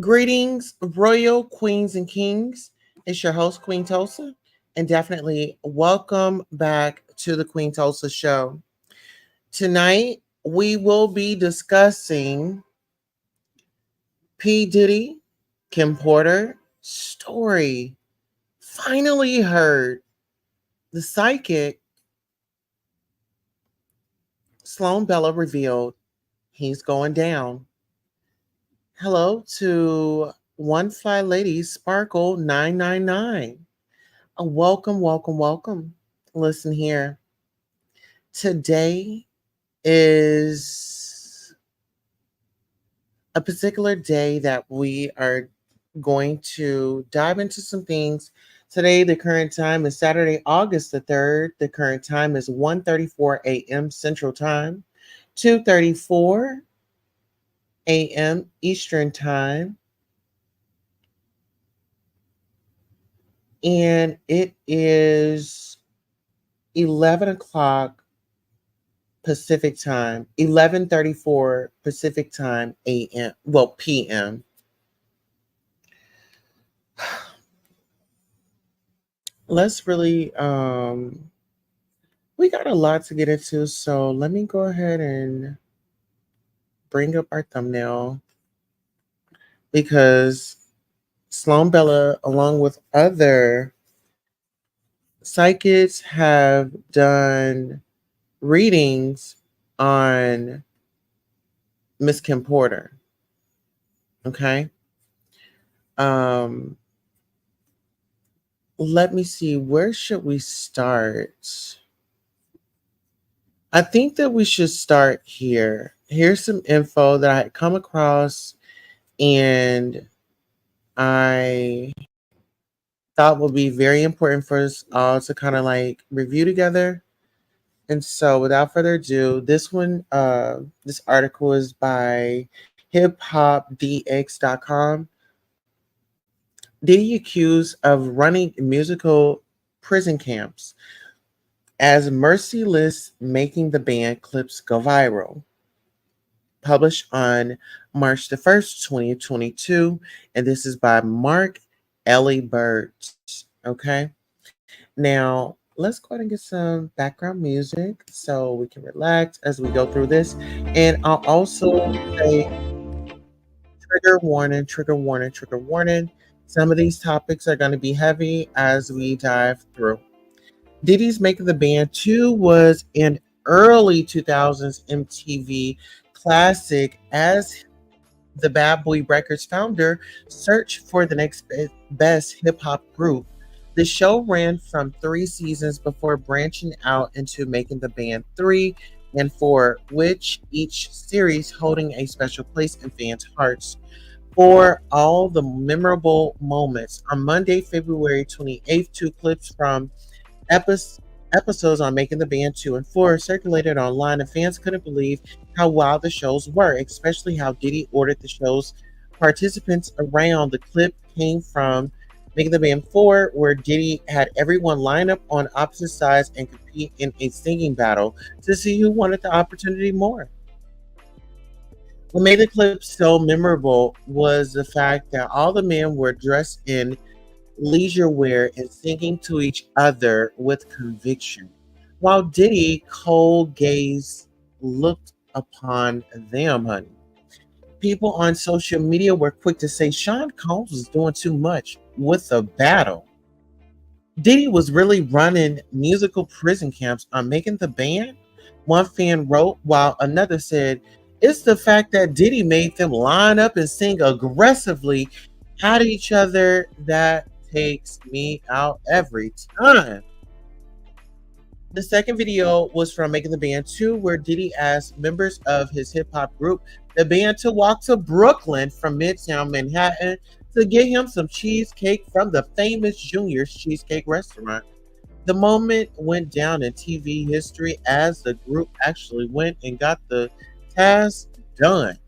Greetings, royal queens and kings. It's your host, Queen Tulsa, and definitely welcome back to the Queen Tulsa Show. Tonight, we will be discussing P. Diddy, Kim Porter story. Finally heard the psychic Sloan Bella revealed he's going down. Hello to One Fly Lady Sparkle 999. Welcome, welcome, welcome. Listen here. Today is a particular day that we are going to dive into some things. Today, the current time is Saturday, August the 3rd. The current time is 1:34 a.m. Central Time, 2:34 a.m. Eastern Time, and it is 11 o'clock Pacific time, 11:34 Pacific time AM, well PM. Let's really we got a lot to get into, so let me go ahead and bring up our thumbnail because Sloan Bella, along with other psychics, have done readings on Miss Kim Porter. Okay. Let me see, where should we start? I think that we should start here. Here's some info that I had come across and I thought would be very important for us all to kind of like review together. And so without further ado, this article is by hiphopdx.com. Diddy accused of running musical prison camps as merciless making the band clips go viral. Published on March the 1st, 2022. And this is by Mark Burt. Okay. Now, let's go ahead and get some background music so we can relax as we go through this. And I'll also say trigger warning, trigger warning, trigger warning. Some of these topics are going to be heavy as we dive through. Diddy's Making the Band 2 was an early 2000s MTV classic as the Bad Boy Records founder searched for the next best hip-hop group. The show ran from 3 seasons before branching out into Making the Band 3 and 4, which each series holding a special place in fans' hearts. For all the memorable moments, on Monday, February 28th, 2 clips from episodes on Making the Band 2 and 4 circulated online, and fans couldn't believe how wild the shows were, especially how Diddy ordered the show's participants around. The clip came from Making the Band 4, where Diddy had everyone line up on opposite sides and compete in a singing battle to see who wanted the opportunity more. What made the clip so memorable was the fact that all the men were dressed in leisure wear, and singing to each other with conviction. While Diddy cold gaze looked upon them, honey. People on social media were quick to say Sean Combs was doing too much with the battle. Diddy was really running musical prison camps on making the band, one fan wrote, while another said, it's the fact that Diddy made them line up and sing aggressively at each other that takes me out every time. The second video was from Making the Band 2, where Diddy asked members of his hip hop group, the band, to walk to Brooklyn from Midtown Manhattan to get him some cheesecake from the famous Junior's Cheesecake Restaurant. The moment went down in TV history as the group actually went and got the task done.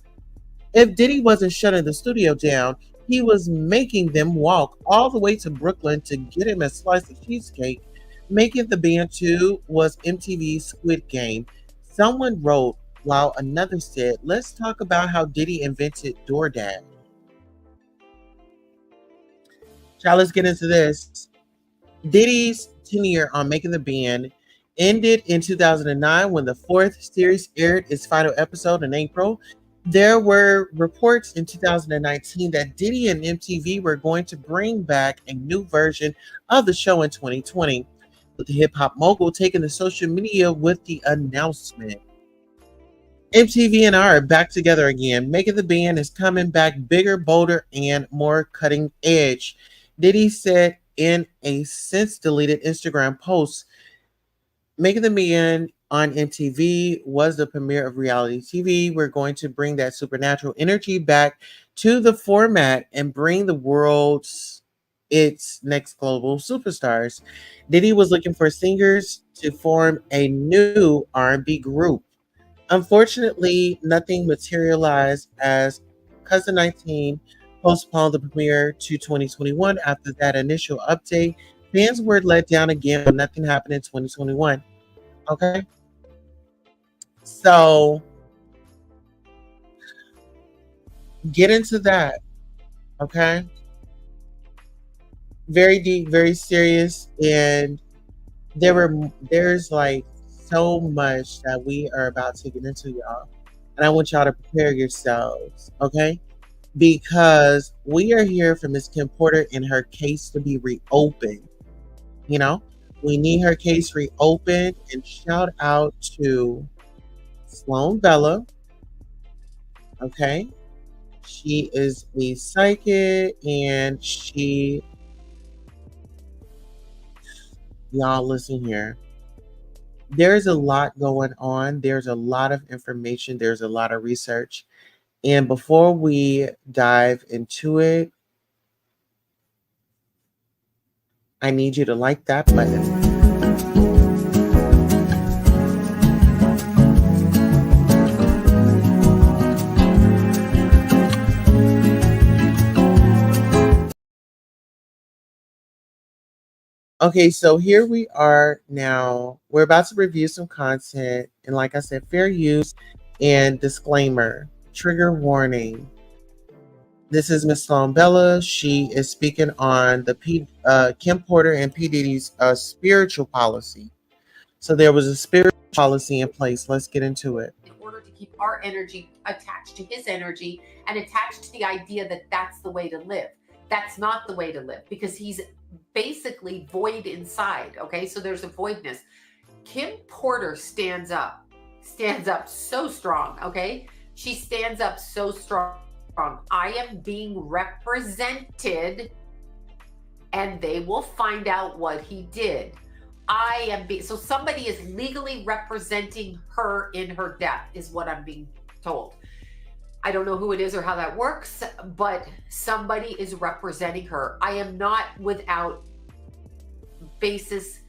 If Diddy wasn't shutting the studio down, he was making them walk all the way to Brooklyn to get him a slice of cheesecake. Making the Band 2 was MTV's Squid Game. Someone wrote, while another said, let's talk about how Diddy invented DoorDash. Child, let's get into this. Diddy's tenure on Making the Band ended in 2009 when the fourth series aired its final episode in April. There were reports in 2019 that Diddy and MTV were going to bring back a new version of the show in 2020, with the hip hop mogul taking to social media with the announcement. MTV and I are back together again. Making the Band is coming back bigger, bolder, and more cutting edge. Diddy said in a since deleted Instagram post, Making the Band on MTV was the premiere of reality TV. We're going to bring that supernatural energy back to the format and bring the world's its next global superstars. Diddy was looking for singers to form a new R&B group. Unfortunately, nothing materialized as Cousin 19 postponed the premiere to 2021. After that initial update, fans were let down again, but nothing happened in 2021. Okay. So get into that. Okay. Very deep, very serious. And there's like so much that we are about to get into, y'all. And I want y'all to prepare yourselves, okay? Because we are here for Miss Kim Porter and her case to be reopened. You know, we need her case reopened. And shout out to Sloan Bella. Okay. She is a psychic and y'all listen here. There's a lot going on. There's a lot of information. There's a lot of research. And before we dive into it, I need you to like that button. Okay, so here we are now. We're about to review some content. And like I said, fair use and disclaimer, trigger warning. This is Miss Sloan Bella. She is speaking on the Kim Porter and P. Diddy's spiritual policy. So there was a spiritual policy in place. Let's get into it. In order to keep our energy attached to his energy and attached to the idea that that's the way to live. That's not the way to live because he's basically void inside. Okay, so there's a voidness. Kim Porter stands up so strong. Okay, she stands up so strong. I am being represented and they will find out what he did. So somebody is legally representing her in her death is what I'm being told. I don't know who it is or how that works, but somebody is representing her. I am not without basis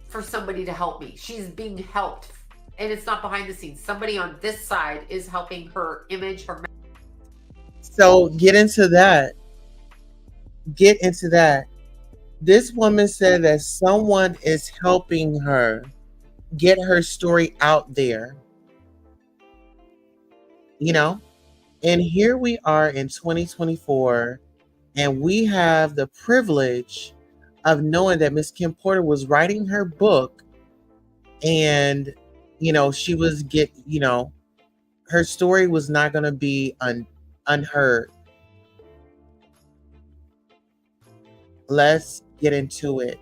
for somebody to help me. She's being helped. And it's not behind the scenes. Somebody on this side is helping her image, her. So get into that. This woman said that someone is helping her get her story out there. You know? And here we are in 2024, And we have the privilege of knowing that Miss Kim Porter was writing her book, and she was her story was not going to be unheard. Let's get into it.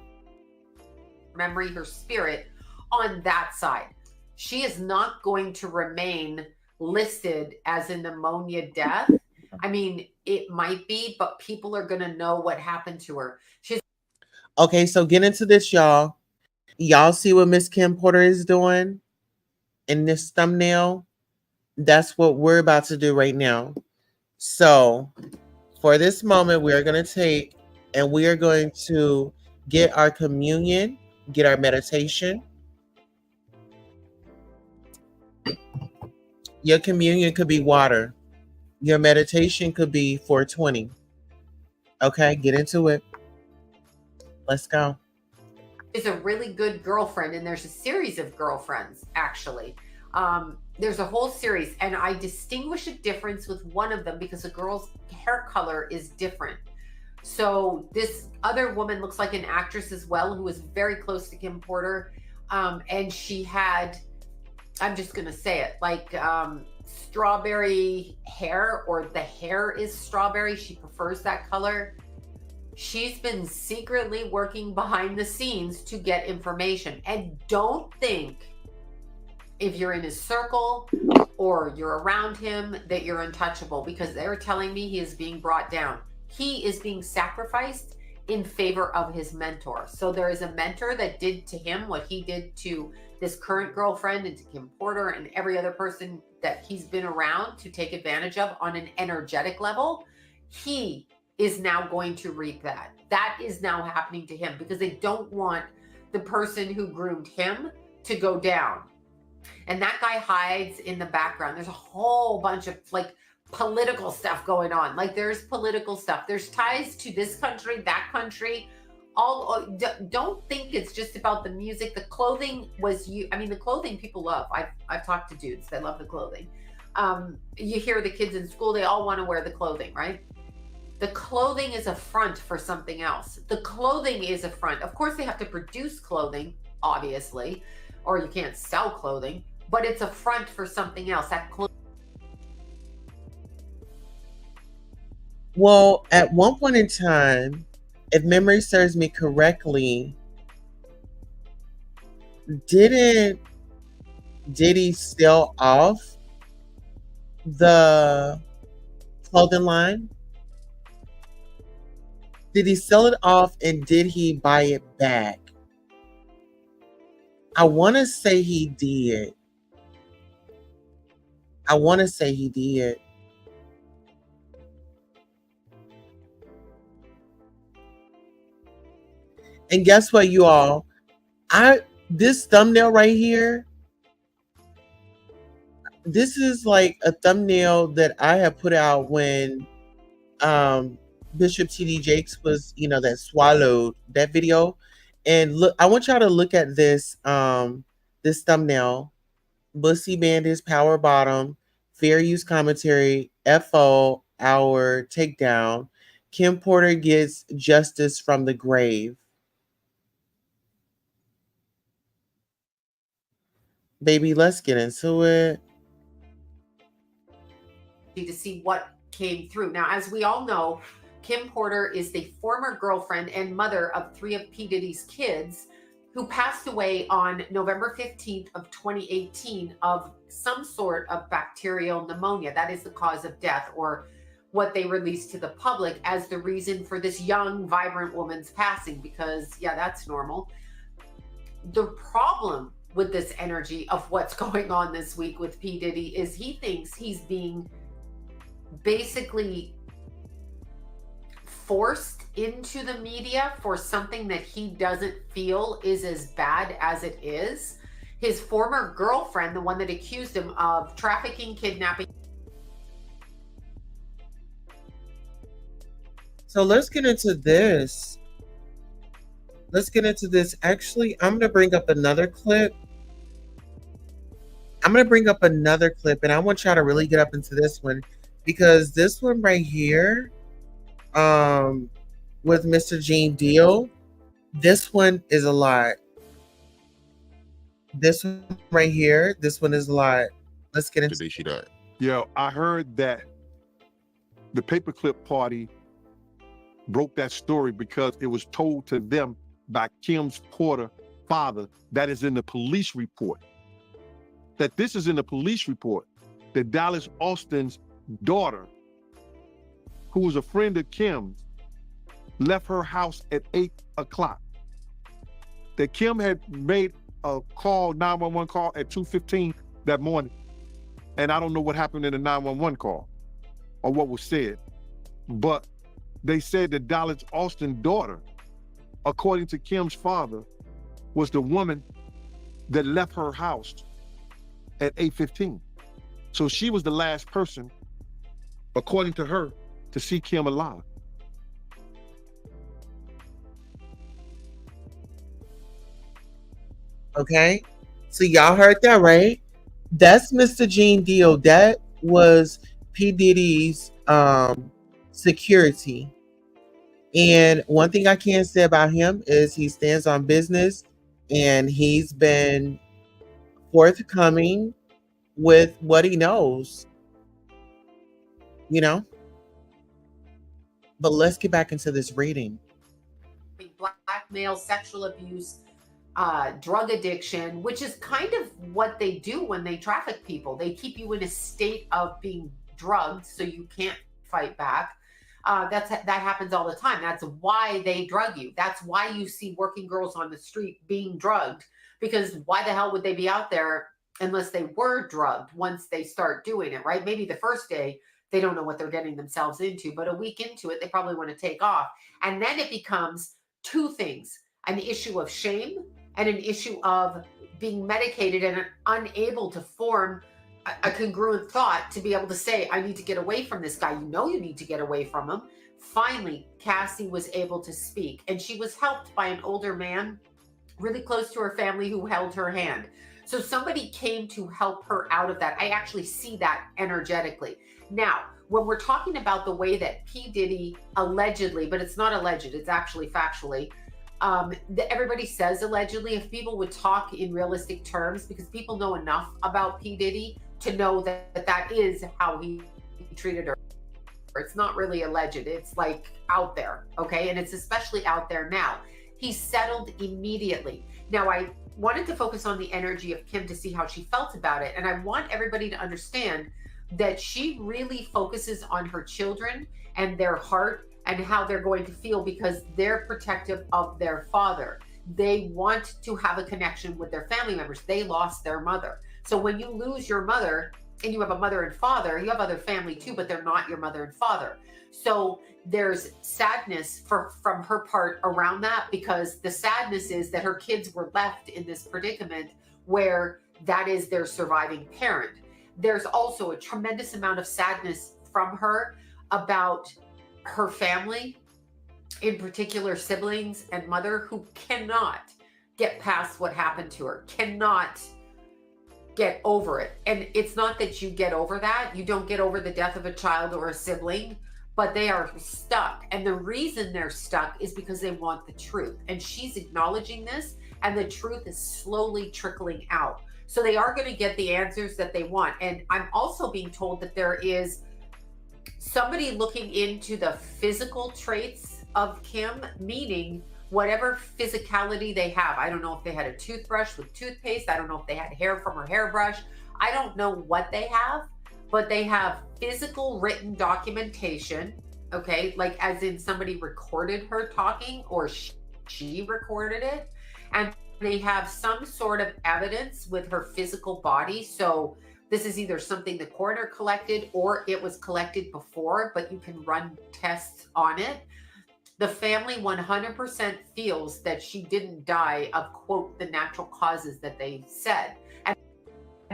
Memory, her spirit on that side. She is not going to remain listed as a pneumonia death. I mean, it might be, but people are going to know what happened to her. She's Okay, so get into this, y'all. Y'all see what Miss Kim Porter is doing in this thumbnail? That's what we're about to do right now. So for this moment, we are going to take and we are going to get our communion, get our meditation. Your communion could be water. Your meditation could be 420. Okay, get into it. Let's go. Is a really good girlfriend, and there's a series of girlfriends, actually. There's a whole series, and I distinguish a difference with one of them because the girl's hair color is different. So this other woman looks like an actress as well, who was very close to Kim Porter. And she had, I'm just going to say it, like strawberry hair, or the hair is strawberry. She prefers that color. She's been secretly working behind the scenes to get information. And don't think if you're in his circle or you're around him that you're untouchable, because they're telling me he is being brought down. He is being sacrificed in favor of his mentor. So there is a mentor that did to him what he did to this current girlfriend and to Kim Porter and every other person that he's been around to take advantage of on an energetic level. He is now going to reap that. That is now happening to him because they don't want the person who groomed him to go down. And that guy hides in the background. There's a whole bunch of like political stuff going on. Like there's political stuff. There's ties to this country, that country. Don't think it's just about the music. The clothing was the clothing people love. I've talked to dudes that love the clothing. You hear the kids in school, they all want to wear the clothing, right? The clothing is a front for something else. The clothing is a front. Of course, they have to produce clothing, obviously, or you can't sell clothing, but it's a front for something else. Well, at one point in time, if memory serves me correctly, didn't Diddy sell off the clothing line? Did he sell it off and did he buy it back? I want to say he did. And guess what, you all? This thumbnail right here, this is like a thumbnail that I have put out when Bishop T.D. Jakes was, that swallowed that video. And look, I want y'all to look at this this thumbnail. Bussy Bandits, Power Bottom, Fair Use Commentary, FO, Our Takedown. Kim Porter gets justice from the grave. Baby, let's get into it. To see what came through. Now, as we all know, Kim Porter is the former girlfriend and mother of 3 of P. Diddy's kids, who passed away on November 15th of 2018 of some sort of bacterial pneumonia. That is the cause of death, or what they released to the public as the reason for this young, vibrant woman's passing, because, yeah, that's normal. The problem with this energy of what's going on this week with P. Diddy is he thinks he's being basically forced into the media for something that he doesn't feel is as bad as it is. His former girlfriend, the one that accused him of trafficking, kidnapping. So let's get into this. Actually, I'm going to bring up another clip. And I want y'all to really get up into this one, because this one right here um, with Mr. Gene Deal. This one is a lot. This one right here, this one is a lot. Let's get into The day she died. Yeah, I heard that the paperclip party broke that story because it was told to them by Kim's Porter father that is in the police report. That this is in the police report. That Dallas Austin's daughter, who was a friend of Kim's, left her house at 8 o'clock. That Kim had made a call, 911 call at 2:15 that morning. And I don't know what happened in the 911 call or what was said. But they said that Dallas Austin's daughter, according to Kim's father, was the woman that left her house at 8:15. So she was the last person, according to her, to see Kim alive. Okay. So y'all heard that, right? That's Mr. Gene Deal. That was P. Diddy's security. And one thing I can say about him is he stands on business and he's been forthcoming with what he knows, you know? But let's get back into this reading. Blackmail, sexual abuse, drug addiction, which is kind of what they do when they traffic people. They keep you in a state of being drugged so you can't fight back. That happens all the time. That's why they drug you. That's why you see working girls on the street being drugged, because why the hell would they be out there unless they were drugged once they start doing it, right? Maybe the first day they don't know what they're getting themselves into, but a week into it, they probably want to take off. And then it becomes two things: an issue of shame and an issue of being medicated and unable to form a congruent thought to be able to say, I need to get away from this guy. You know, you need to get away from him. Finally, Cassie was able to speak, and she was helped by an older man really close to her family who held her hand. So somebody came to help her out of that. I actually see that energetically. Now, when we're talking about the way that P. Diddy allegedly, but it's not alleged, it's actually factually, everybody says allegedly. If people would talk in realistic terms, because people know enough about P. Diddy to know that that is how he treated her. It's not really alleged. It's like out there, okay? And it's especially out there now. He settled immediately. Now, I wanted to focus on the energy of Kim to see how she felt about it. And I want everybody to understand that she really focuses on her children and their heart and how they're going to feel, because they're protective of their father. They want to have a connection with their family members. They lost their mother. So when you lose your mother and you have a mother and father, you have other family too, but they're not your mother and father. So there's sadness from her part around that, because the sadness is that her kids were left in this predicament where that is their surviving parent. There's also a tremendous amount of sadness from her about her family, in particular siblings and mother, who cannot get past what happened to her, cannot get over it. And it's not that you get over that. You don't get over the death of a child or a sibling, but they are stuck. And the reason they're stuck is because they want the truth. And she's acknowledging this, and the truth is slowly trickling out. So they are going to get the answers that they want. And I'm also being told that there is somebody looking into the physical traits of Kim, meaning whatever physicality they have. I don't know if they had a toothbrush with toothpaste. I don't know if they had hair from her hairbrush. I don't know what they have, but they have physical written documentation, okay? Like as in somebody recorded her talking, or she recorded it. And they have some sort of evidence with her physical body. So this is either something the coroner collected or it was collected before, but you can run tests on it. The family 100% feels that she didn't die of, quote, the natural causes that they said. And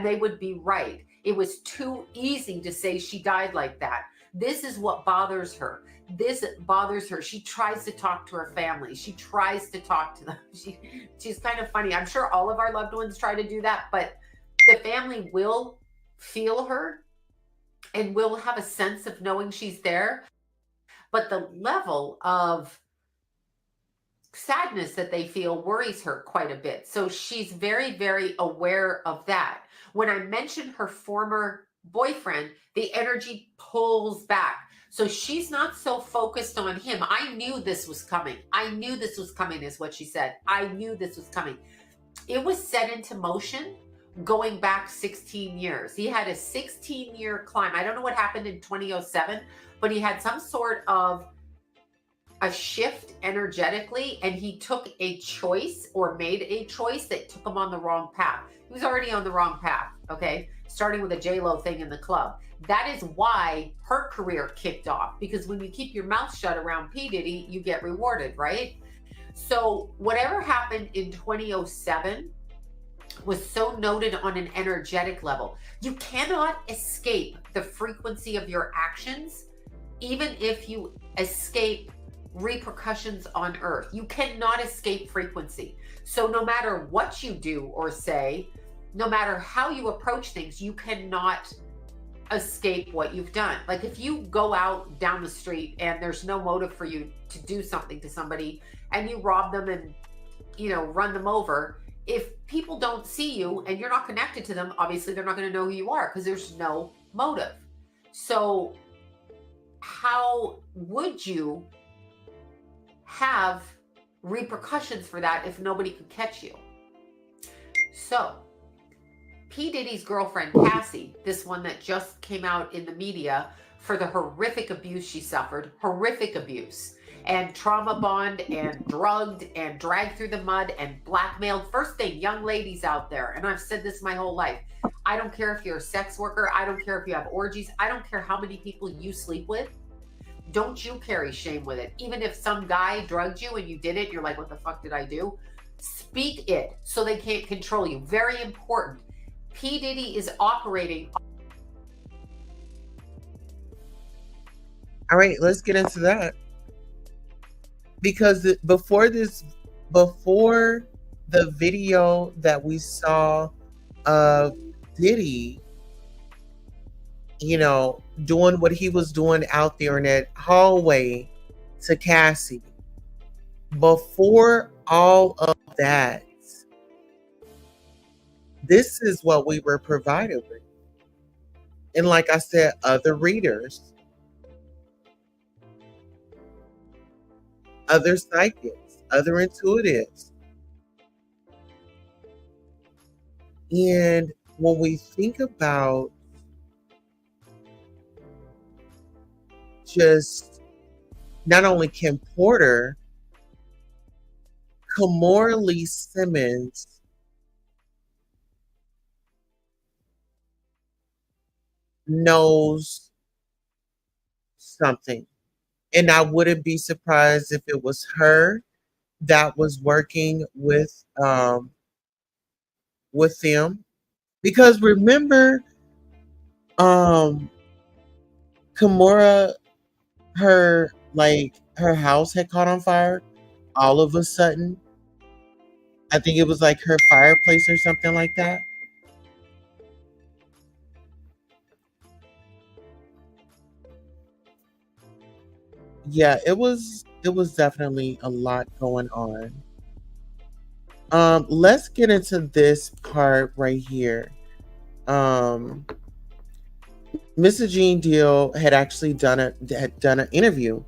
they would be right. It was too easy to say she died like that. This is what bothers her. This bothers her. She tries to talk to her family. She tries to talk to them. She's kind of funny. I'm sure all of our loved ones try to do that, but the family will feel her and will have a sense of knowing she's there. but the level of sadness that they feel worries her quite a bit. So she's very, very aware of that. When I mention her former boyfriend, the energy pulls back. So she's not so focused on him. I knew this was coming. I knew this was coming, is what she said. I knew this was coming. It was set into motion going back 16 years. He had a 16-year climb. I don't know what happened in 2007, but he had some sort of a shift energetically, and he took a choice or made a choice that took him on the wrong path. He was already on the wrong path, okay? Starting with a J-Lo thing in the club. That is why her career kicked off, because when you keep your mouth shut around P. Diddy, you get rewarded, right? So whatever happened in 2007 was so noted on an energetic level. You cannot escape the frequency of your actions, even if you escape repercussions on earth. You cannot escape frequency. So no matter what you do or say, no matter how you approach things, you cannot escape what you've done. Like if you go out down the street and there's no motive for you to do something to somebody and you rob them and, you know, run them over, if people don't see you and you're not connected to them, obviously they're not going to know who you are because there's no motive. So how would you have repercussions for that if nobody could catch you? So P. Diddy's girlfriend, Cassie, this one that just came out in the media for the horrific abuse she suffered, horrific abuse, and trauma bond and drugged and dragged through the mud and blackmailed. First thing, young ladies out there, and I've said this my whole life, I don't care if you're a sex worker, I don't care if you have orgies, I don't care how many people you sleep with. Don't you carry shame with it. Even if some guy drugged you and you did it, you're like, what the fuck did I do? Speak it so they can't control you. Very important. P. Diddy is operating. All right, let's get into that. Because before the video that we saw of Diddy, you know, doing what he was doing out there in that hallway to Cassie, before all of that, this is what we were provided with. And like I said, other readers, other psychics, other intuitives. And when we think about just not only Kim Porter, Kimora Lee Simmons knows something. And I wouldn't be surprised if it was her that was working with them. Because remember, Kimora, her house had caught on fire all of a sudden. I think it was like her fireplace or something like that. Yeah, it was definitely a lot going on. Let's get into this part right here. Mr. Gene Deal had actually done an interview,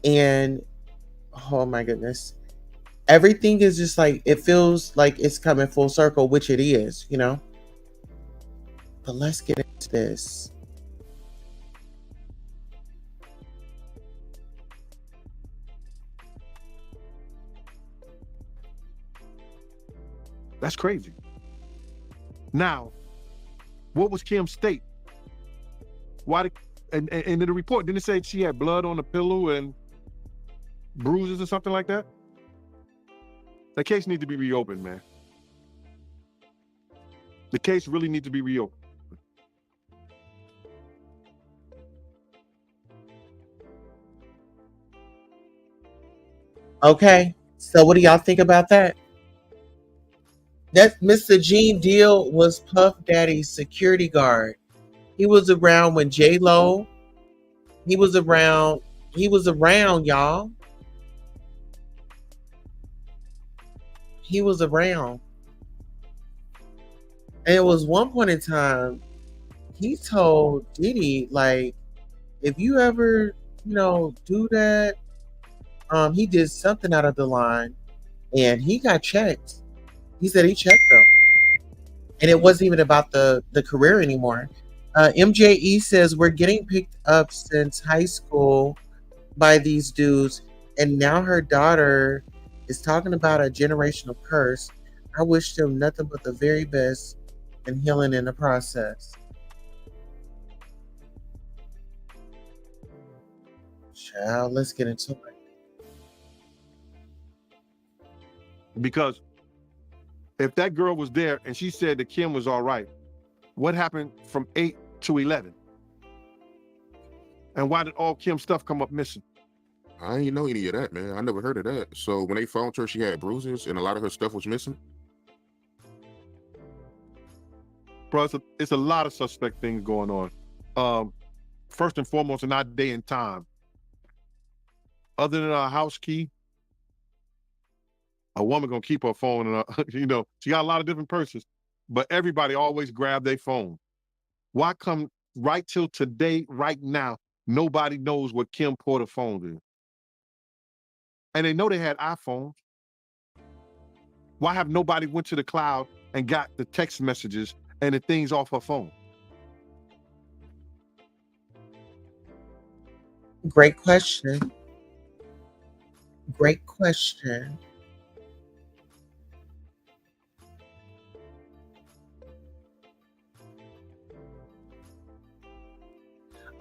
and oh my goodness, everything is just like, it feels like it's coming full circle, which it is, you know. But let's get into this. That's crazy. Now, what was Kim's state? Why did, and in the report, didn't it say she had blood on the pillow and bruises or something like that? The case needs to be reopened, man. The case really needs to be reopened. Okay, so what do y'all think about that? That Mr. Gene Deal was Puff Daddy's security guard. He was around when J-Lo, he was around He was around, y'all. He was around. And it was one point in time, he told Diddy, like, if you ever, do that, he did something out of the line and he got checked. He said he checked them. And it wasn't even about the career anymore. MJE says we're getting picked up since high school by these dudes, and now her daughter is talking about a generational curse. I wish them nothing but the very best and healing in the process. Child, let's get into it. Because if that girl was there and she said that Kim was all right, what happened from 8 to 11? And why did all Kim's stuff come up missing? I ain't know any of that, man. I never heard of that. So when they found her, she had bruises and a lot of her stuff was missing. Bro, it's a lot of suspect things going on. First and foremost, in our day and time, other than a house key, a woman gonna keep her phone and she got a lot of different purses, but everybody always grab their phone. Why come right till today, right now, nobody knows what Kim Porter's phone is? And they know they had iPhones. Why have nobody went to the cloud and got the text messages and the things off her phone? Great question. Great question.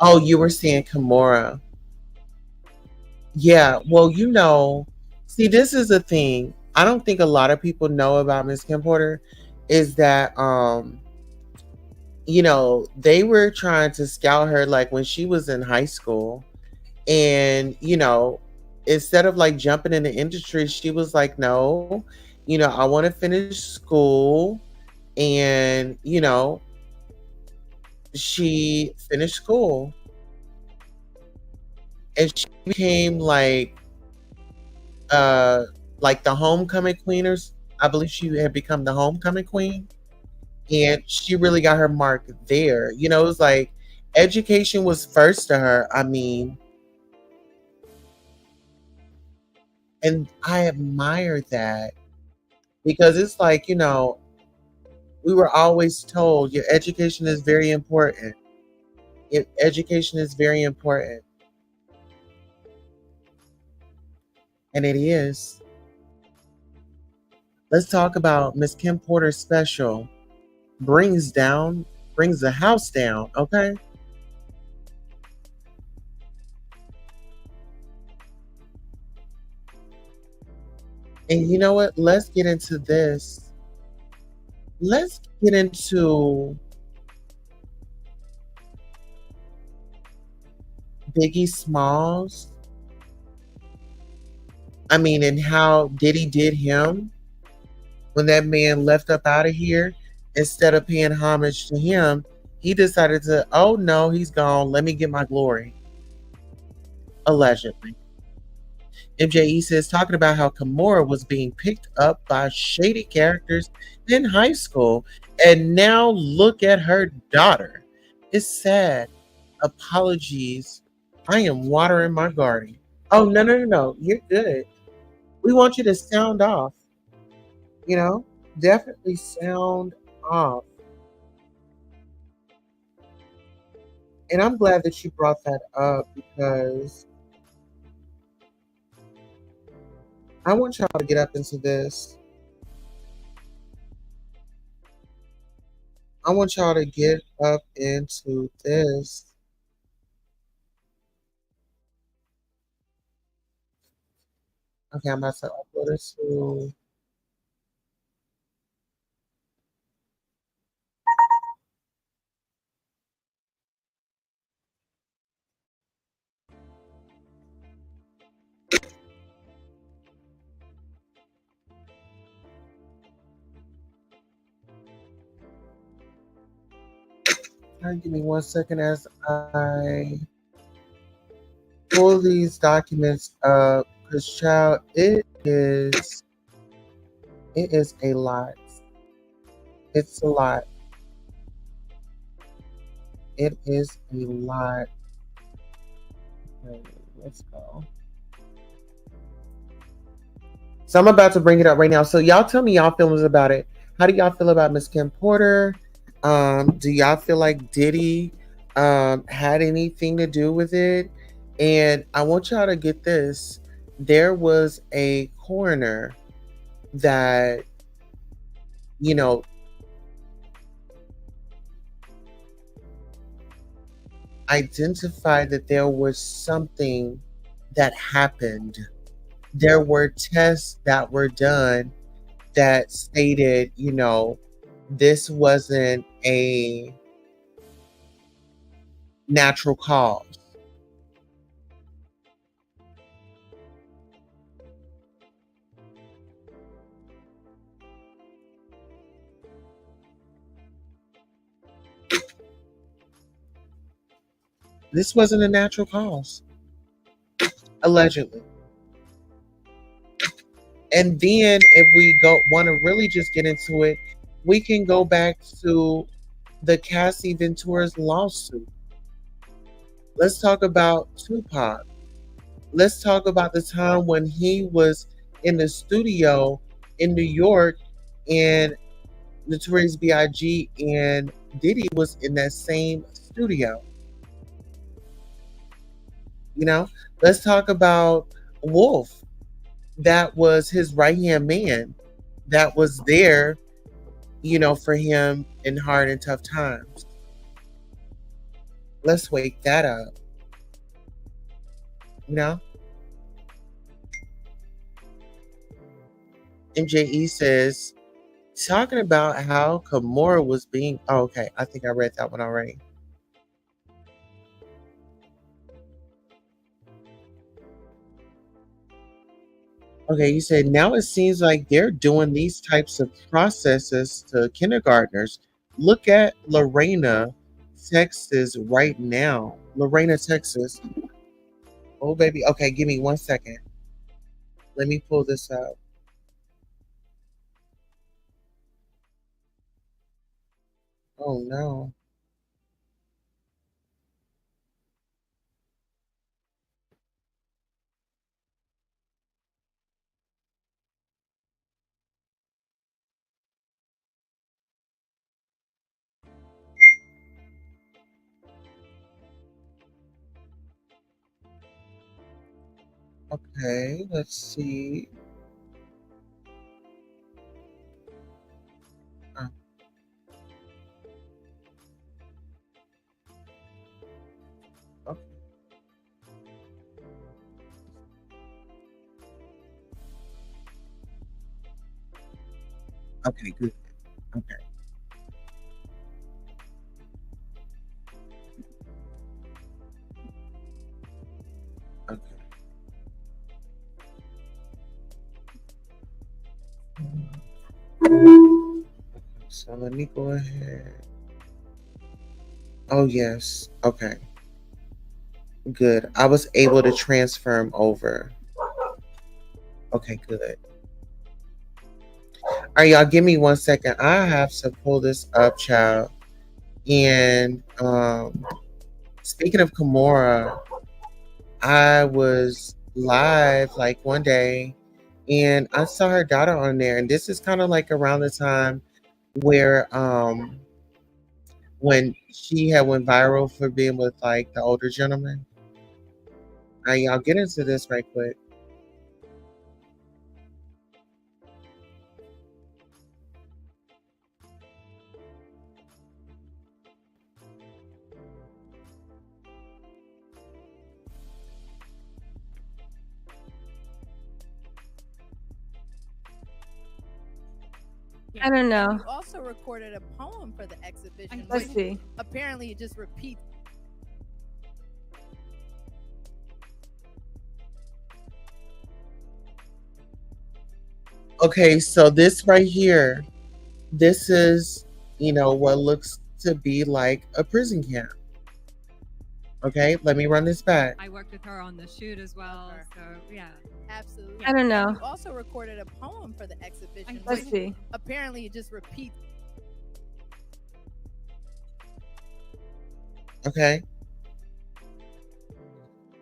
Oh, you were saying Kimura. Yeah, well, see, this is the thing. I don't think a lot of people know about Miss Kim Porter is that they were trying to scout her like when she was in high school. And, instead of like jumping in the industry, she was like, no, I want to finish school. And, she finished school and she became like the homecoming queen, or I believe she had become the homecoming queen. And she really got her mark there. It was like education was first to her. I mean, and I admire that because it's like, we were always told your education is very important. Education is very important. And it is. Let's talk about Miss Kim Porter's special. Brings the house down, okay? And you know what? Let's get into this. Let's get into Biggie Smalls. I mean, and how Diddy did him when that man left up out of here. Instead of paying homage to him, he decided to, oh no, he's gone. Let me get my glory. Allegedly. MJE says, talking about how Kimura was being picked up by shady characters in high school. And now look at her daughter. It's sad. Apologies. I am watering my garden. Oh, no, no, no, no. You're good. We want you to sound off. Definitely sound off. And I'm glad that you brought that up because I want y'all to get up into this. I want y'all to get up into this. Okay, I'm about to upload it to. Give me 1 second as I pull pull these documents up because, child, it is a lot. It's a lot. It is a lot. Okay, let's go. So I'm about to bring it up right now. So y'all tell me y'all feelings about it. How do y'all feel about Miss Kim Porter? Do y'all feel like Diddy had anything to do with it? And I want y'all to get this. There was a coroner that, you know, identified that there was something that happened. There were tests that were done that stated, this wasn't a natural cause. This wasn't a natural cause, allegedly. And then if we want to really just get into it, we can go back to the Cassie Ventura's lawsuit. Let's talk about Tupac. Let's talk about the time when he was in the studio in New York and Notorious B.I.G. and Diddy was in that same studio. Let's talk about Wolf. That was his right hand man that was there, for him in hard and tough times. Let's wake that up. MJE says, talking about how Kimora was being. Oh, okay. I think I read that one already. Okay, you said now it seems like they're doing these types of processes to kindergartners. Look at Lorena, Texas right now. Lorena, Texas. Oh, baby. Okay, give me 1 second. Let me pull this up. Oh, no. Okay, let's see. Uh, okay. Okay, good. Okay. Okay. So let me go ahead. Oh, yes. Okay. Good. I was able to transfer him over. Okay, good. All right, y'all, give me 1 second. I have to pull this up, child. And speaking of Kimora, I was live like one day and I saw her daughter on there. And this is kind of like around the time where when she had went viral for being with like the older gentleman. All right, y'all, get into this right quick. I don't know. You also recorded a poem for the exhibition. Let's which see. Apparently, it just repeats. Okay, so this right here, this is, what looks to be like a prison camp. Okay, let me run this back. I worked with her on the shoot as well. Okay. So yeah. Absolutely. I don't know. You also recorded a poem for the exhibition. Let's which see. Apparently, it just repeats. Okay.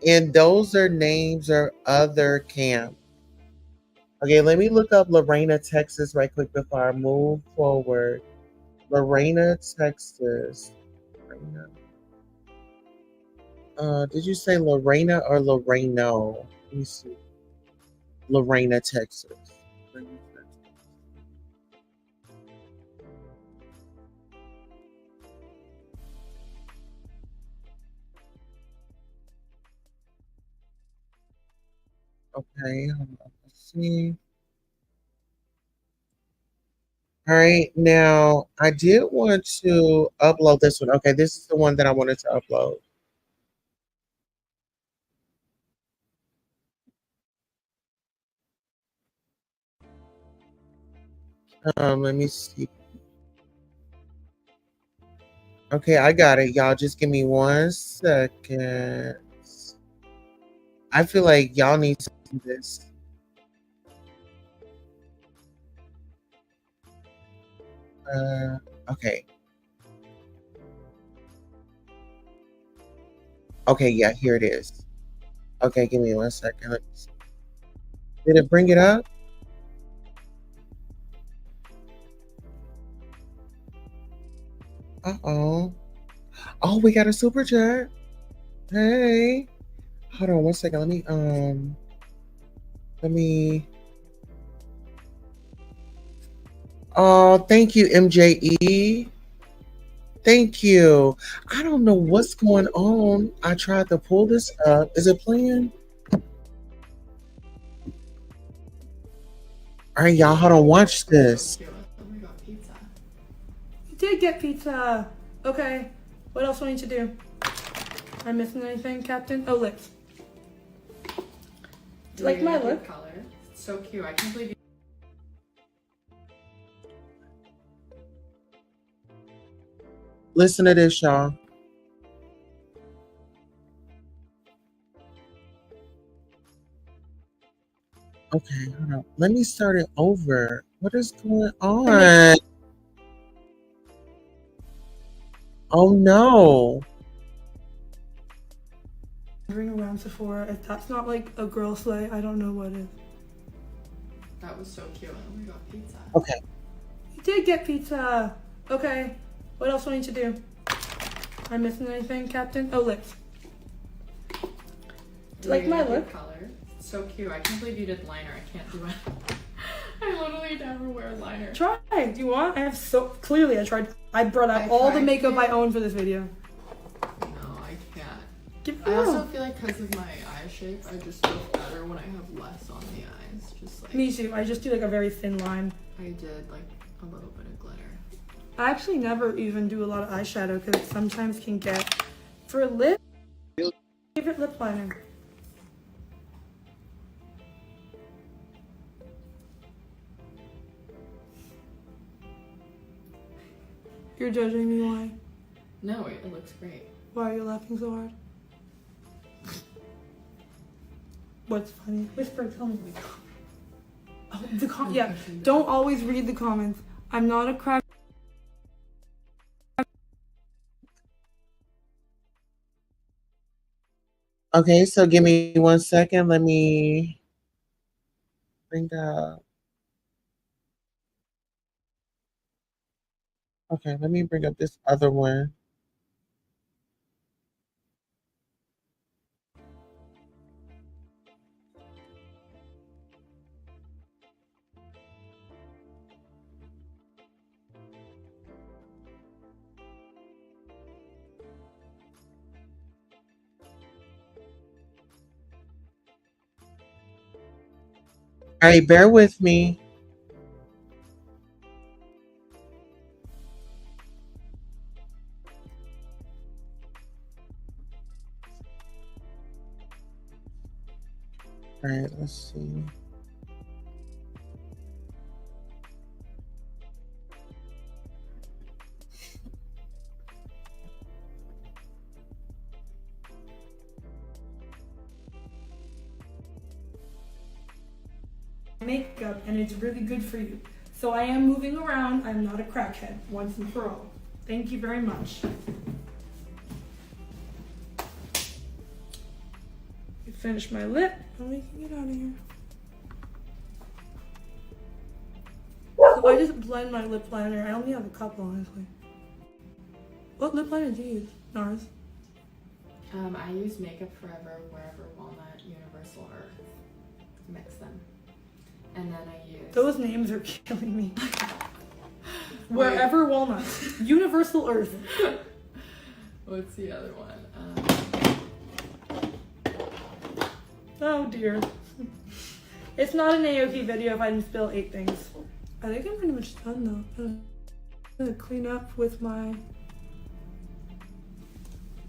And those are names of other camps. Okay, let me look up Lorena, Texas, right quick before I move forward. Lorena, Texas. Lorena. Did you say Lorena or Loreno? Let me see. Lorena, Texas. Okay, hold on. Let's see. All right, now I did want to upload this one. Okay, this is the one that I wanted to upload. Let me see. Okay, I got it. Y'all just give me 1 second. I feel like y'all need to see this. Okay. Okay, yeah, here it is. Okay, give me 1 second. Did it bring it up? Uh-oh. Oh, we got a super chat. Hey. Hold on 1 second. Let me Oh, thank you, MJE. Thank you. I don't know what's going on. I tried to pull this up. Is it playing? All right, y'all, hold on. Watch this. You did get pizza. Okay. What else do I need to do? Am I missing anything, Captain? Oh, lips. Do you like my look? Color. It's so cute. I can't believe you. Listen to this, y'all. Okay, hold on. Let me start it over. What is going on? Oh no. Wandering around Sephora. If that's not like a girl sleigh, I don't know what is. That was so cute. Oh my god, pizza. Okay. You did get pizza. Okay. What else do I need to do? Am I missing anything, Captain? Oh, lips. Do you like my look? Color. It's so cute. I can't believe you did liner. I can't do it. I literally never wear liner. Try. Do you want? I have clearly I tried. I brought out all the makeup I own for this video. No, I can't. Give it I a also whirl. feel like because of my eye shape, I just look better when I have less on the eyes. Just like Me too. I just do like a very thin line. I did like a little bit of glitter. I actually never even do a lot of eyeshadow because it sometimes can get for lip. Favorite lip liner. You're judging me. Why? No, it looks great. Why are you laughing so hard? What's funny? Whisper, tell me. Oh, yeah. Don't always read the comments. I'm not a crack. Okay, so give me 1 second. Let me bring up. Okay, let me bring up this other one. All right, bear with me. All right, let's see. makeup, and it's really good for you. So I am moving around. I'm not a crackhead, once and for all. Thank you very much. Finish my lip, and we can get out of here. So I just blend my lip liner. I only have a couple, honestly. What lip liner do you use, Nars? I use Makeup Forever, Wherever Walnut, Universal Earth. Mix them. And then I use... Those names are killing me. Wherever Walnut, Universal Earth. What's the other one? Oh dear. It's not an Aoki video if I didn't spill 8 things. I think I'm pretty much done though. I'm gonna clean up with my...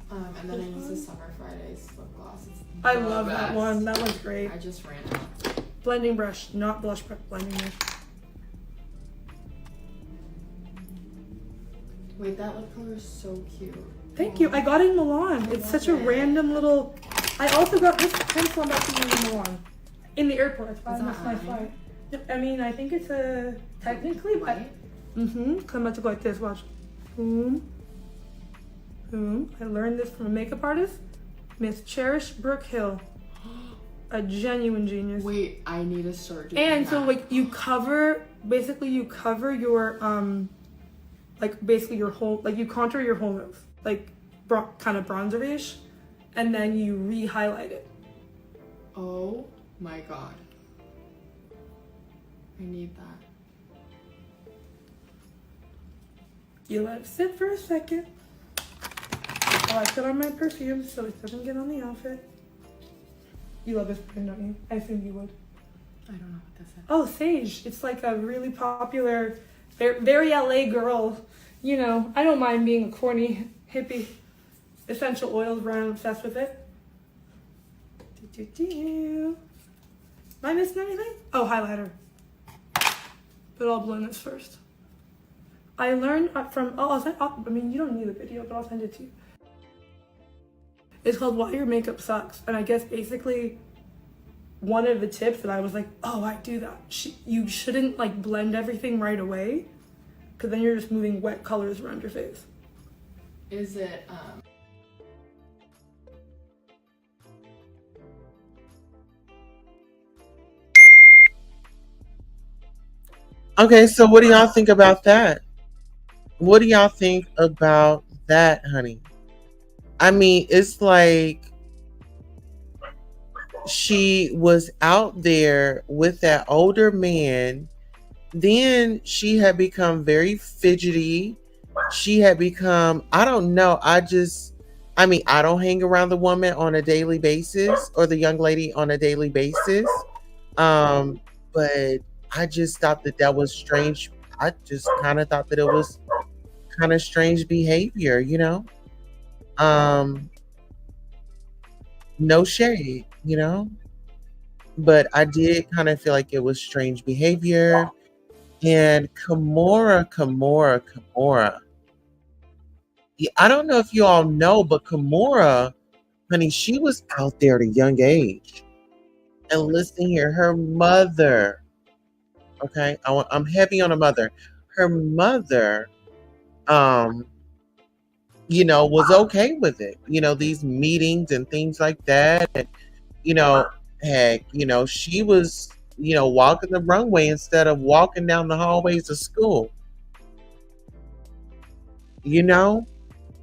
And then I use the Summer Fridays lip gloss. It's I the love that best. one. That one's great. I just ran out. Blending brush, not blush brush, blending brush. Wait, that lip color is so cute. Thank you. I got it in Milan. It's such a random little... I also got this pencil I'm about to use in Milan. In the airport. That's why I missed my flight. I mean, I think it's a... Technically, but... I'm about to go like this, watch. Boom. Boom. I learned this from a makeup artist, Miss Cherish Brooke Hill. A genuine genius. Wait, I need to start doing And that. so like you cover, basically you cover your, like basically your whole, like you contour your whole nose. Like kind of bronzer-ish. And then you re-highlight it. Oh my god. I need that. You let it sit for a second. While I put on my perfume so it doesn't get on the outfit. You love this brand, don't you? I assume you would. I don't know what this is. Oh, Sage. It's like a really popular, very LA girl. You know, I don't mind being a corny hippie. Essential oils, Ryan, I'm obsessed with it. Am I missing anything? Oh, highlighter. But I'll blend this first. I learned from, I mean, you don't need the video, but I'll send it to you. It's called Why Your Makeup Sucks. And I guess basically one of the tips that I was like, oh, I do that. You shouldn't like blend everything right away because then you're just moving wet colors around your face. Is it, Okay, so what do y'all think about that? What do y'all think about that, honey? I mean, it's like she was out there with that older man. Then she had become very fidgety. She had become, I don't know. I don't hang around the woman on a daily basis or the young lady on a daily basis. But I just thought that was strange. I just kind of thought that it was kind of strange behavior, you know? No shade, you know? But I did kind of feel like it was strange behavior. And Kimora. Yeah, I don't know if you all know, but Kimora, honey, she was out there at a young age. And listen here, her mother, okay, I'm heavy on her mother. Her mother, you know, was okay with it. You know, these meetings and things like that. And, you know, heck, you know, she was, you know, walking the runway instead of walking down the hallways of school. You know?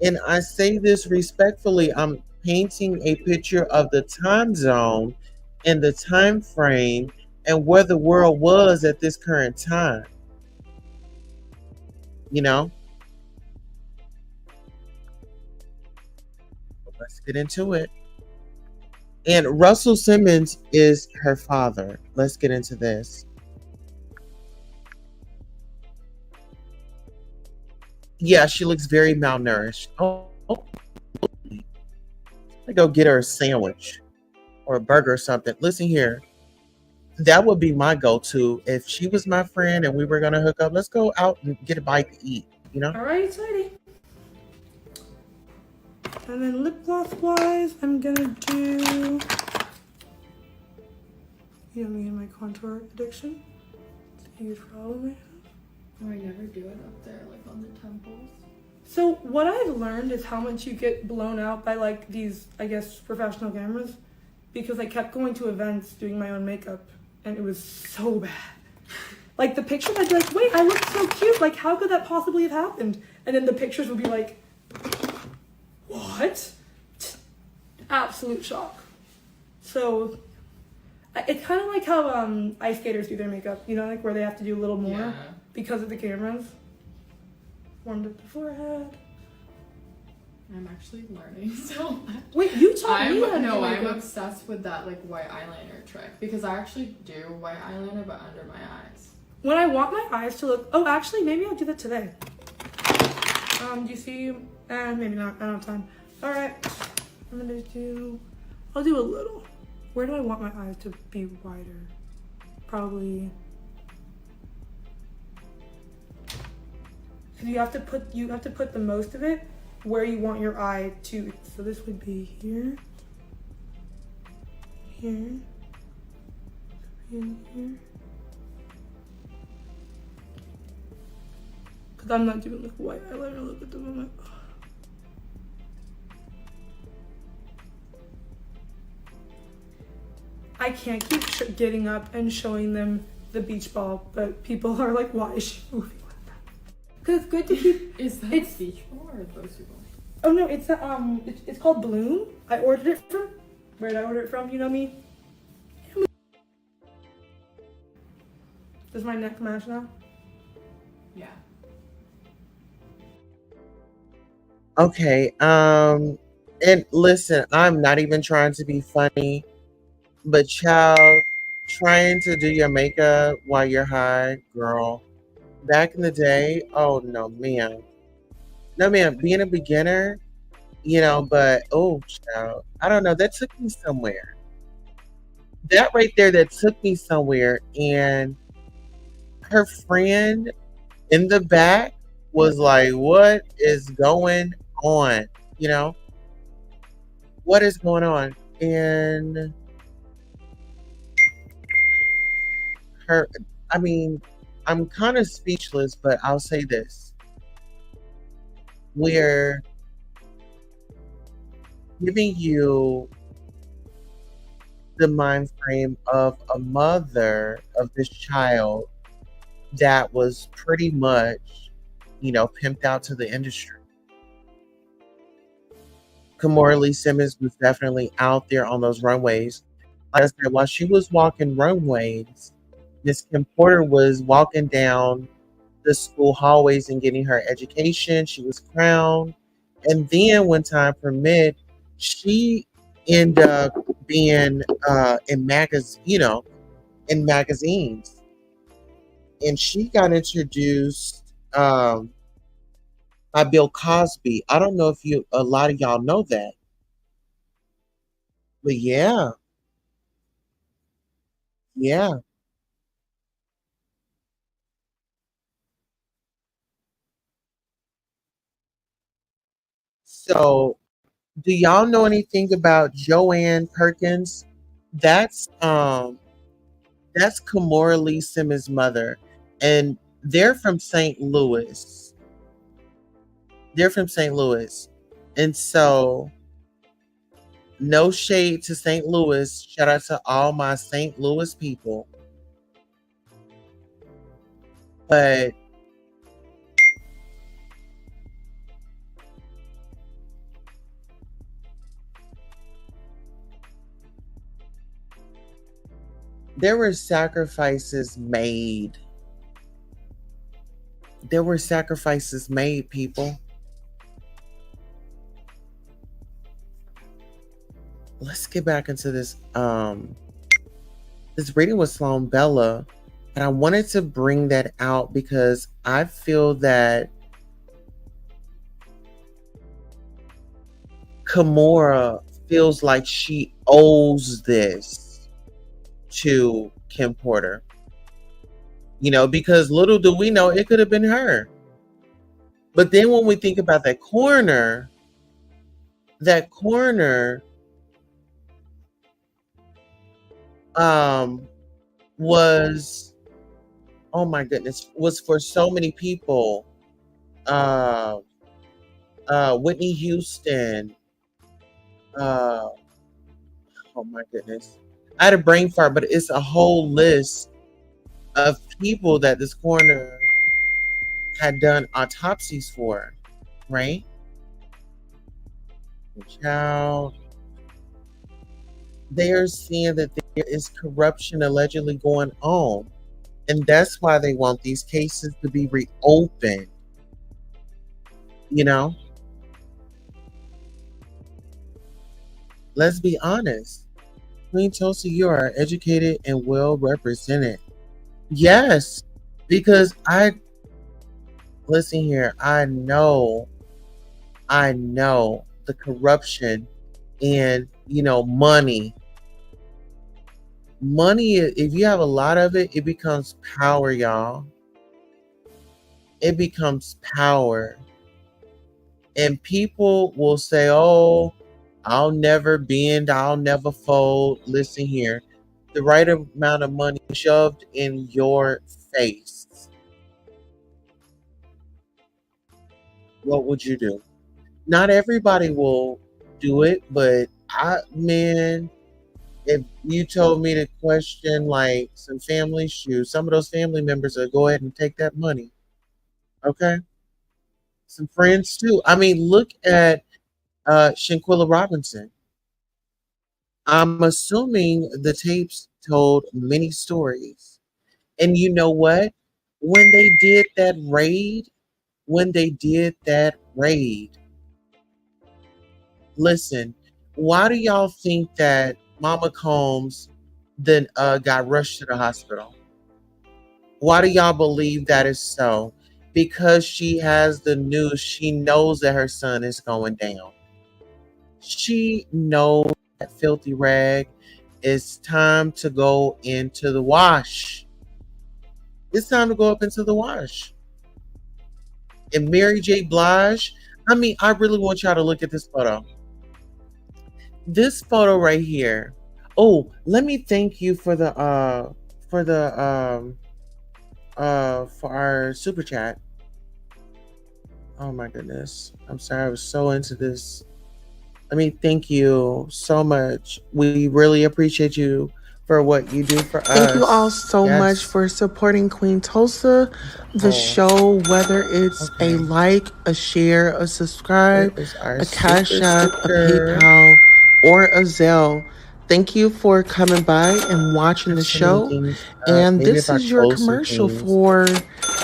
And I say this respectfully, I'm painting a picture of the time zone and the time frame and where the world was at this current time. You know? Let's get into it. And Russell Simmons is her father. Let's get into this. Yeah, she looks very malnourished. Oh, I go get her a sandwich or a burger or something. Listen here. That would be my go-to. If she was my friend and we were going to hook up, let's go out and get a bite to eat, you know? All right, sweetie. And then lip gloss wise, I'm gonna do, me and my contour addiction. It's a huge problem I have. Oh, I never do it up there, like on the temples. So what I've learned is how much you get blown out by like these, I guess, professional cameras, because I kept going to events doing my own makeup, and it was so bad. Like the pictures, I'd be like, wait, I look so cute. Like, how could that possibly have happened? And then the pictures would be like, what? Absolute shock. So it's kind of like how ice skaters do their makeup, you know, like where they have to do a little more because of the cameras. Warmed up the forehead. I'm actually learning so much. Wait, you taught me how to do I'm makeup. obsessed with that like white eyeliner trick because I actually do white eyeliner but under my eyes. When I want my eyes to look, oh, actually, maybe I'll do that today. Do you see? Maybe not. I don't have time. All right, I'll do a little. Where do I want my eyes to be wider? Probably. So you have to put the most of it where you want your eye to. So this would be here, here, and here. Because I'm not doing like white eyeliner look at the moment. I can't keep getting up and showing them the beach ball, but people are like, why is she moving like that? Because it's good to keep. Is that it's beach ball or those people? Oh no, it's it's called Bloom. I ordered it from. Where did I order it from? You know me. Does my neck match now? Yeah. Okay. And listen, I'm not even trying to be funny, but child, trying to do your makeup while you're high, girl. Back in the day, oh no, ma'am. No, ma'am. Being a beginner, but oh, child, I don't know. That took me somewhere. That right there, that took me somewhere. And her friend in the back was like, what is going on? What is going on? And I'm kind of speechless, but I'll say this. We're giving you the mind frame of a mother of this child that was pretty much, pimped out to the industry. Kimora Lee Simmons was definitely out there on those runways. Like I said, while she was walking runways, Miss Kim Porter was walking down the school hallways and getting her education. She was crowned. And then when time permit, she ended up being in magazines. And she got introduced by Bill Cosby. I don't know if a lot of y'all know that. But yeah. So, do y'all know anything about Joanne Perkins? That's Kimora Lee Simmons' mother, and they're from St. Louis. And so no shade to St. Louis. Shout out to all my St. Louis people. But there were sacrifices made. People. Let's get back into this this reading with Sloan Bella, and I wanted to bring that out because I feel that Kimora feels like she owes this to Kim Porter. Because little do we know, it could have been her. But then when we think about that coroner, was, oh my goodness, was for so many people. Uh, Whitney Houston. Uh, oh my goodness. I had a brain fart, but it's a whole list of people that this coroner had done autopsies for, right? Child, they are seeing that there is corruption allegedly going on. And that's why they want these cases to be reopened. You know, let's be honest. Queen Tulsa, you are educated and well represented. Yes, because listen here, I know the corruption and, money. Money, if you have a lot of it, it becomes power, y'all. It becomes power. And people will say, oh, I'll never bend, I'll never fold. Listen here, the right amount of money shoved in your face. What would you do? Not everybody will do it, but man, if you told me to question like some family shoes, some of those family members will go ahead and take that money. Okay. Some friends too. I mean, look at Shanquilla Robinson. I'm assuming the tapes told many stories. And you know what? When they did that raid, when they did that raid, listen, why do y'all think that Mama Combs then got rushed to the hospital? Why do y'all believe that is so? Because she has the news. She knows that her son is going down. She knows that filthy rag. It's time to go into the wash. It's time to go up into the wash. And Mary J. Blige, I mean, I really want y'all to look at this photo. This photo right here. Oh, let me thank you for the for our super chat. Oh my goodness. I'm sorry, I was so into this. Let me thank you so much. We really appreciate you for what you do for us. Thank you all so much for supporting Queen Tulsa, the show, whether it's a like, a share, a subscribe, a Cash App, a PayPal, or a Zelle. Thank you for coming by and watching the show. And this is your commercial for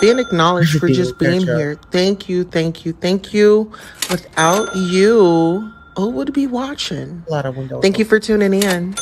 being acknowledged for just being here. Thank you, thank you, thank you. Without you, who would be watching? Thank you for tuning in.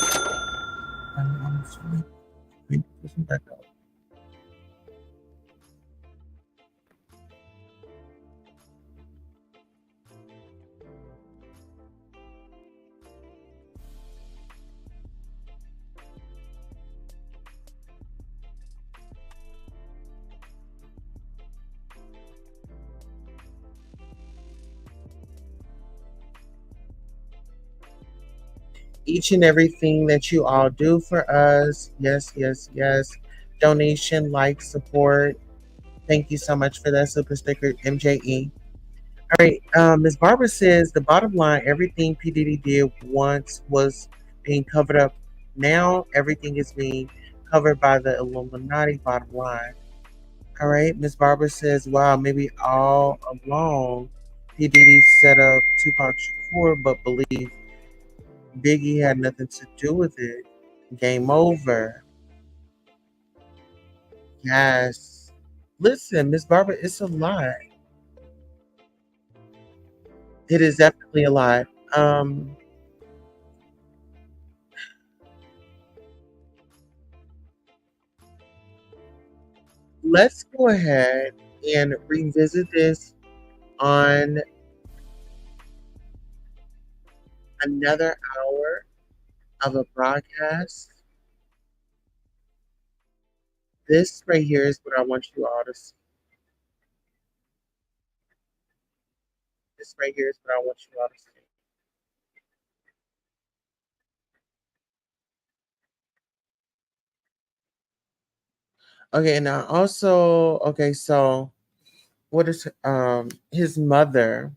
Each and everything that you all do for us. Yes, yes, yes. Donation, like, support. Thank you so much for that super sticker, MJE. All right, Ms. Barbara says the bottom line, everything P. Diddy did once was being covered up. Now everything is being covered by the Illuminati, bottom line. All right, Ms. Barbara says, wow, maybe all along P. Diddy set up Tupac Shakur, but believe Biggie had nothing to do with it. Game over. Yes. Listen, Miss Barbara, it's a lot. It is definitely a lot. Let's go ahead and revisit this on another hour of a broadcast. This right here is what I want you all to see. This right here is what I want you all to see. Okay, now also, okay, so what is his mother?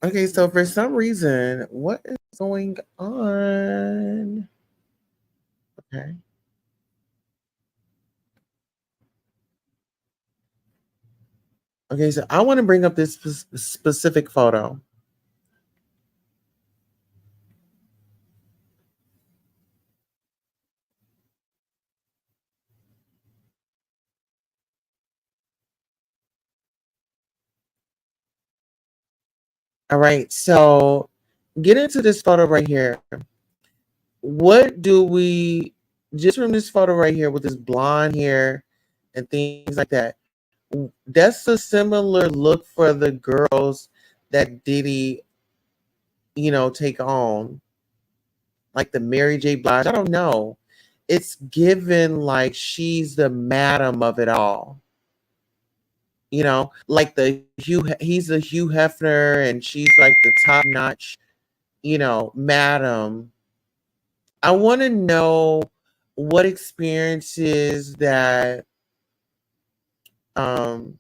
Okay, so for some reason, what is going on? Okay. Okay, so I want to bring up this specific photo. All right, so get into this photo right here. What do we just from this photo right here with this blonde hair and things like that? That's a similar look for the girls that Diddy, take on, like the Mary J. Blige. I don't know. It's given like she's the madam of it all. Like he's the Hugh Hefner and she's like the top notch, madam. I want to know what experiences um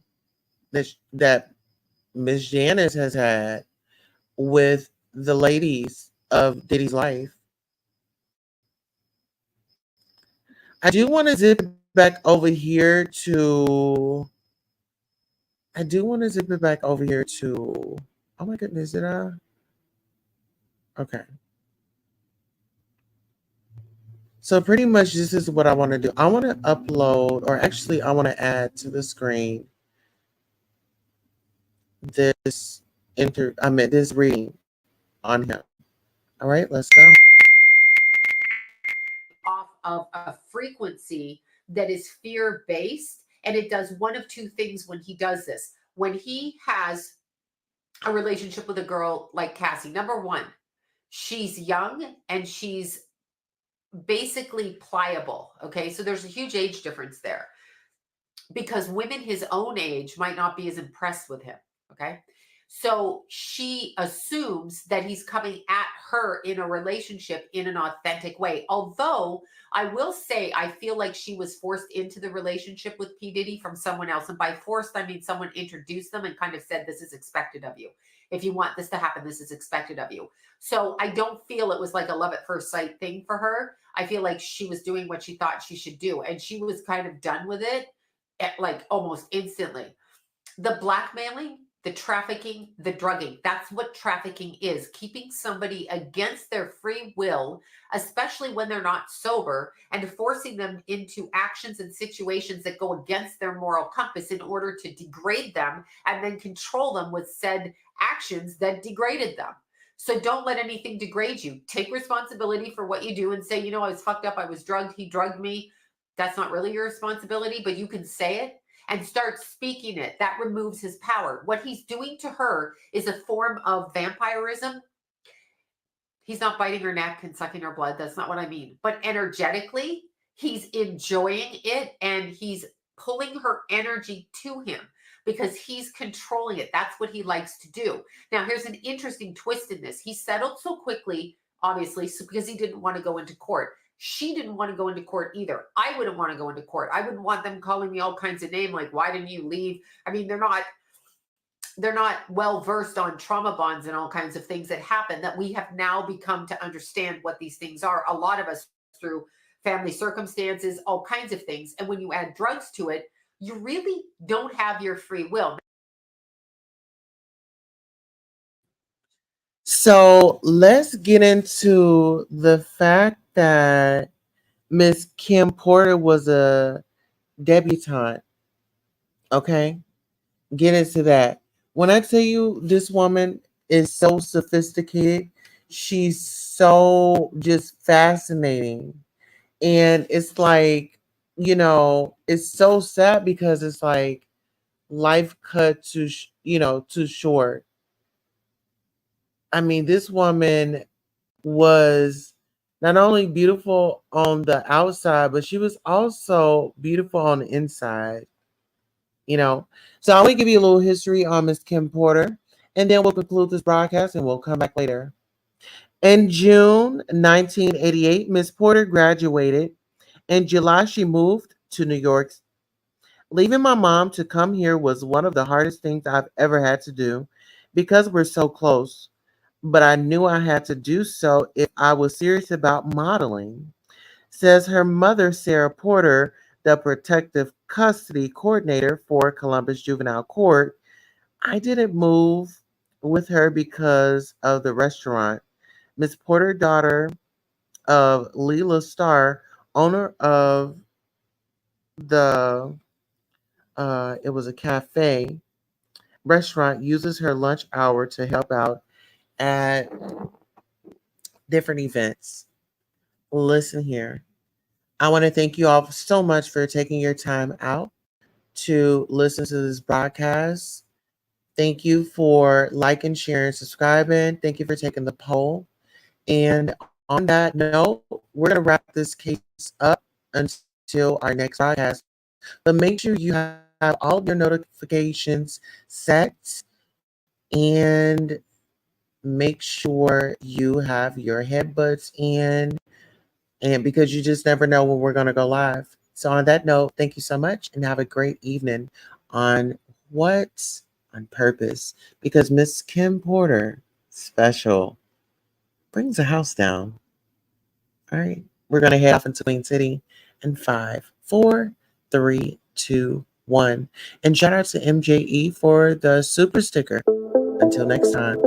that Miss Janice has had with the ladies of Diddy's life. I do want to zip it back over here to. I do want to zip it back over here to. Oh my goodness, did I? Okay. So pretty much this is what I want to do. I want to upload, or actually I want to add to the screen this this reading on him. All right, let's go. Off of a frequency that is fear based. And it does one of two things when he does this. When he has a relationship with a girl like Cassie, number one, she's young and she's basically pliable. Okay. So there's a huge age difference there because women his own age might not be as impressed with him. Okay. So she assumes that he's coming at her in a relationship in an authentic way. Although I will say, I feel like she was forced into the relationship with P. Diddy from someone else. And by forced, I mean someone introduced them and kind of said, this is expected of you. If you want this to happen, this is expected of you. So I don't feel it was like a love at first sight thing for her. I feel like she was doing what she thought she should do. And she was kind of done with it like almost instantly. The blackmailing, the trafficking, the drugging. That's what trafficking is. Keeping somebody against their free will, especially when they're not sober, and forcing them into actions and situations that go against their moral compass in order to degrade them and then control them with said actions that degraded them. So don't let anything degrade you. Take responsibility for what you do and say, I was fucked up. I was drugged. He drugged me. That's not really your responsibility, but you can say it and start speaking it. That removes his power. What he's doing to her is a form of vampirism. He's not biting her neck and sucking her blood. That's not what I mean. But energetically, he's enjoying it and he's pulling her energy to him because he's controlling it. That's what he likes to do. Now, here's an interesting twist in this. He settled so quickly, obviously, because he didn't want to go into court. She didn't want to go into court either. I wouldn't want to go into court. I wouldn't want them calling me all kinds of names like, why didn't you leave? I mean, they're not well versed on trauma bonds and all kinds of things that happen that we have now become to understand what these things are. A lot of us through family circumstances, all kinds of things. And when you add drugs to it, you really don't have your free will. So let's get into the fact that Miss Kim Porter was a debutante. Okay, get into that. When I tell you this woman is so sophisticated, she's so just fascinating. And it's like, it's so sad because it's like life cut too short. I mean, this woman was not only beautiful on the outside, but she was also beautiful on the inside. you know. So I want to give you a little history on Miss Kim Porter, and then we'll conclude this broadcast and we'll come back later. In June 1988, Miss Porter graduated In July, she moved to New York. Leaving my mom to come here was one of the hardest things I've ever had to do because we're so close. But I knew I had to do so if I was serious about modeling, says her mother, Sarah Porter, the protective custody coordinator for Columbus Juvenile Court. I didn't move with her because of the restaurant. Miss Porter, daughter of Leela Starr, owner of the it was a cafe restaurant, uses her lunch hour to help out at different events. Listen here. I want to thank you all so much for taking your time out to listen to this broadcast. Thank you for liking, sharing, subscribing. Thank you for taking the poll. And on that note, we're going to wrap this case up until our next broadcast. But make sure you have all of your notifications set and make sure you have your headbuds in, and because you just never know when we're going to go live. So on that note, thank you so much and have a great evening on What on Purpose, because Miss Kim Porter special brings the house down. All right, we're going to head off into Queen City in 5, 4, 3, 2, 1. And shout out to MJE for the super sticker. Until next time.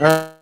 All